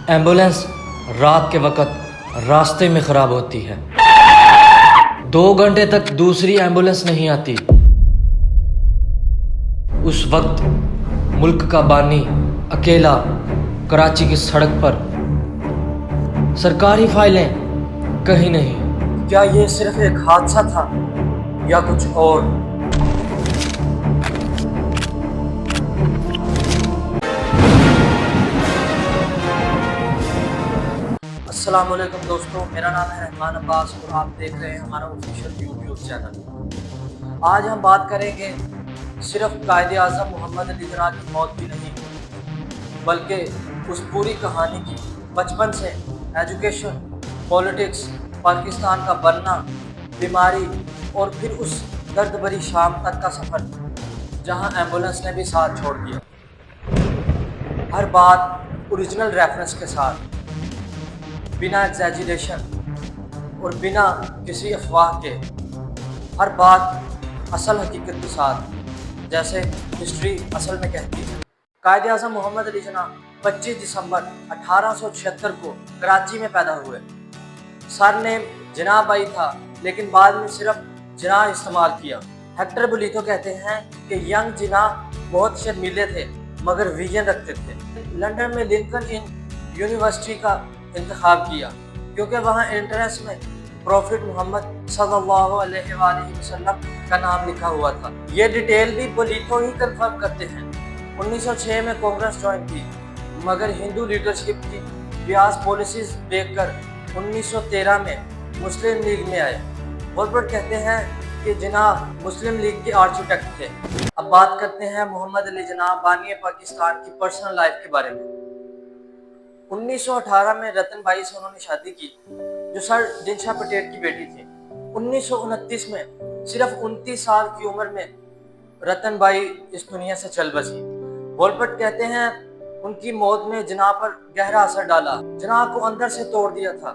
Ambulance रात के वक्त रास्ते में खराब होती है। 2 घंटे तक दूसरी एम्बुलेंस नहीं आती। उस वक्त मुल्क का बानी अकेला कराची की सड़क पर, सरकारी फाइलें कहीं नहीं। क्या ये सिर्फ एक हादसा था या कुछ और? अस्सलाम वालेकुम दोस्तों, मेरा नाम है रहमान अब्बास और आप देख रहे हैं हमारा ऑफिशियल यूट्यूब चैनल। आज हम बात करेंगे सिर्फ कायदे आज़म मोहम्मद अली जिन्ना की मौत की नहीं, बल्कि उस पूरी कहानी की, बचपन से एजुकेशन, पॉलिटिक्स, पाकिस्तान का बनना, बीमारी और फिर उस दर्द भरी शाम तक का सफ़र जहां एम्बुलेंस ने भी साथ छोड़ दिया। हर बात ओरिजिनल रेफरेंस के साथ, बिना एग्जैजरेशन और बिना किसी अफवाह के, हर बात असल हकीकत के साथ, जैसे हिस्ट्री असल में कहती है। कायदे आज़म मोहम्मद अली जिन्ना 25 दिसंबर 1876 को कराची में पैदा हुए। सरनेम जिन्ना भाई था, लेकिन बाद में सिर्फ जिन्ना इस्तेमाल किया। हेक्टर बुलीतो कहते हैं कि यंग जिन्ना बहुत शर्मीले थे मगर विजन रखते थे। लंदन में लिंकन इन यूनिवर्सिटी का इंतखाब किया क्योंकि वहाँ एंट्रेंस में प्रॉफिट मोहम्मद सल्लल्लाहु अलैहि वसल्लम का नाम लिखा हुआ था। ये डिटेल भी बुलीतो ही कंफर्म करते हैं। 1906 में कांग्रेस ज्वाइन की मगर हिंदू लीडरशिप की बियास पॉलिसीज देखकर 1913 में मुस्लिम लीग में आए। वॉलबर्ट कहते हैं कि जिन्ना मुस्लिम लीग के आर्किटेक्ट थे। अब बात करते हैं मोहम्मद अली जिन्ना बानी पाकिस्तान की पर्सनल लाइफ के बारे में। 1918 में रतन भाई से उन्होंने शादी की जो सर दिनशाह पटेल की बेटी थी। 1929 में सिर्फ 29 साल की उम्र में रतन भाई इस दुनिया से चल बसी। वॉलबर्ट कहते हैं उनकी मौत ने जिन्ना पर गहरा असर डाला। जिन्ना को अंदर से तोड़ दिया था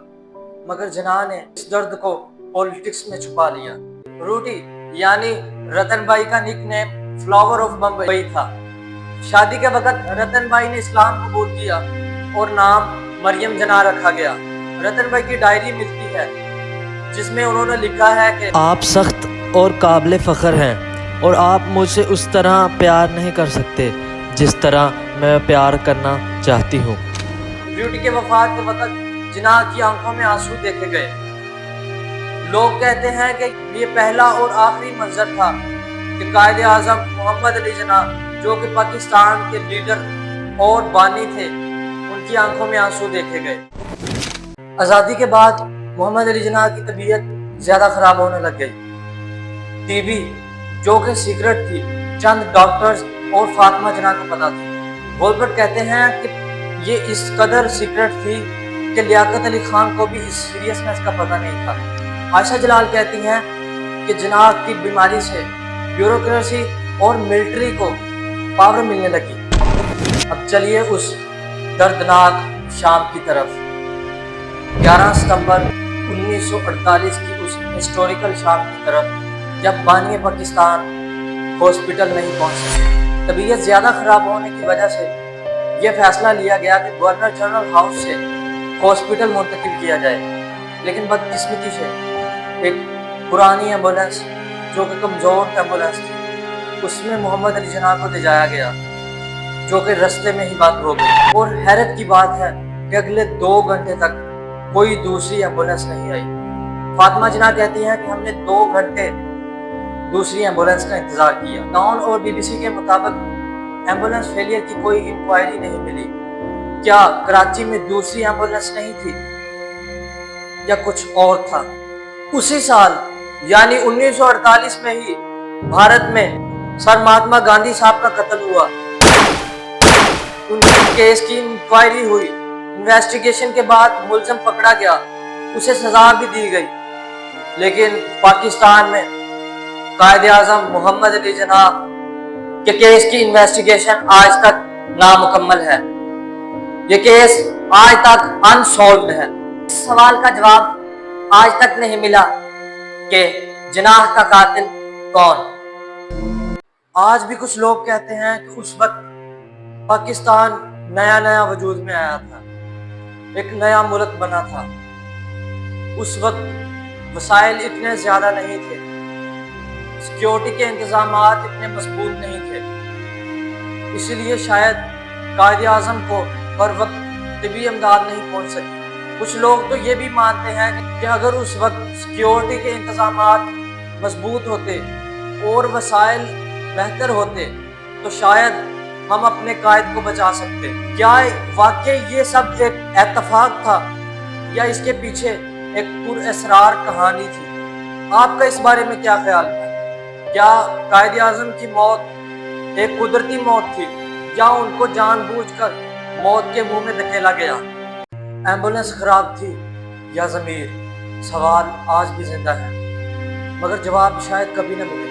मगर जिन्ना ने इस दर्द को पॉलिटिक्स में छुपा लिया। रूटी यानी रतन भाई का निकनेम फ्लावर ऑफ बम्बई था। शादी के वक्त रतन भाई ने इस्लाम कबूल किया और नाम मरियम जिन्ना रखा गया। रतन भाई की डायरी मिलती है जिसमें उन्होंने लिखा है कि आप सख्त और काबिल फ़ख्र हैं और आप मुझसे उस तरह प्यार नहीं कर सकते जिस तरह मैं प्यार करना चाहती हूँ। ब्यूटी के वफात के वक्त जिन्ना की आंखों में आंसू देखे गए। लोग कहते हैं कि ये पहला और आखिरी मंजर था कि कायदे आज़म मोहम्मद अली जिन्ना, जो कि पाकिस्तान के लीडर और बानी थे, उनकी आंखों में आंसू देखे गए। आज़ादी के बाद मोहम्मद अली जिन्ना की तबीयत ज़्यादा ख़राब होने लग गई। टीबी, जो कि सीक्रेट थी, चंद डॉक्टर्स और फातिमा जिन्ना को पता थी। वॉलबर्ट कहते हैं कि ये इस कदर सीक्रेट थी कि लियाकत अली खान को भी इस सीरियसनेस का पता नहीं था। आयशा जलाल कहती हैं कि जिन्ना की बीमारी से ब्यूरोक्रेसी और मिलिट्री को पावर मिलने लगी। अब चलिए उस दर्दनाक शाम की तरफ। 11 सितंबर 1948 की उस हिस्टोरिकल शाम की तरफ जब बानी पाकिस्तान हॉस्पिटल नहीं पहुंच सके। तबीयत ज़्यादा ख़राब होने की वजह से यह फैसला लिया गया कि गवर्नर जनरल हाउस से हॉस्पिटल मुंतकिल किया जाए। लेकिन बदकिस्मती से एक पुरानी एम्बुलेंस, जो कि कमज़ोर एम्बुलेंस थी, उसमें मोहम्मद अली जिन्ना को ले जाया गया, जो कि रास्ते में ही बात हो गई। और हैरत की बात है कि अगले 2 घंटे तक कोई दूसरी एम्बुलेंस नहीं आई। फातिमा जिन्ना कहती हैं कि हमने 2 घंटे दूसरी एम्बुलेंस का इंतजार किया। डॉन और बीबीसी के मुताबिक एम्बुलेंस फेलियर की कोई इंक्वायरी नहीं मिली। क्या कराची में दूसरी एम्बुलेंस नहीं थी या कुछ और था? उसी साल यानी 1948 में ही भारत में सर महात्मा गांधी साहब का कत्ल हुआ। उनके केस की इंक्वायरी हुई। इन्वेस्टिगेशन के बाद मुलजिम पकड़ा गया, उसे सजा भी दी गई। लेकिन पाकिस्तान में कायदे आज़म मोहम्मद अली जिन्ना के केस की इन्वेस्टिगेशन आज तक नामुकम्मल है। ये केस आज तक अनसॉल्व्ड है। इस सवाल का जवाब आज तक नहीं मिला कि जिन्ना का कातिल कौन। आज भी कुछ लोग कहते हैं कि उस वक्त पाकिस्तान नया नया वजूद में आया था ایک نیا ملک بنا تھا۔ اس وقت وسائل اتنے زیادہ نہیں تھے، سیکیورٹی کے انتظامات اتنے مضبوط نہیں تھے، اسی لیے شاید قائد اعظم کو بر وقت طبی امداد نہیں پہنچ سکی۔ کچھ لوگ تو یہ بھی مانتے ہیں کہ اگر اس وقت سیکیورٹی کے انتظامات مضبوط ہوتے اور وسائل بہتر ہوتے تو شاید ہم اپنے قائد کو بچا سکتے۔ کیا واقعی یہ سب ایک اتفاق تھا یا اس کے پیچھے ایک پر اسرار کہانی تھی؟ آپ کا اس بارے میں کیا خیال ہے؟ کیا قائد اعظم کی موت ایک قدرتی موت تھی یا ان کو جان بوجھ کر موت کے منہ میں دھکیلا گیا؟ ایمبولینس خراب تھی یا ضمیر؟ سوال آج بھی زندہ ہے، مگر جواب شاید کبھی نہ ملے۔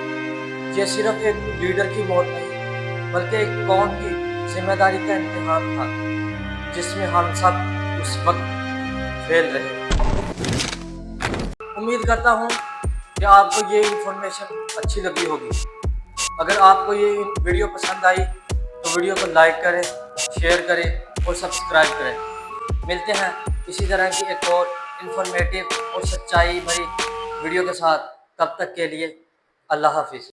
یہ صرف ایک لیڈر کی موت نہیں بلکہ ایک قوم کی ذمہ داری کا امتحان تھا جس میں ہم سب اس وقت فیل رہے۔ امید کرتا ہوں کہ آپ کو یہ انفارمیشن اچھی لگی ہوگی۔ اگر آپ کو یہ ویڈیو پسند آئی تو ویڈیو کو لائک کریں، شیئر کریں اور سبسکرائب کریں۔ ملتے ہیں اسی طرح کی ایک اور انفارمیٹیو اور سچائی بھری ویڈیو کے ساتھ، تب تک کے لیے اللہ حافظ۔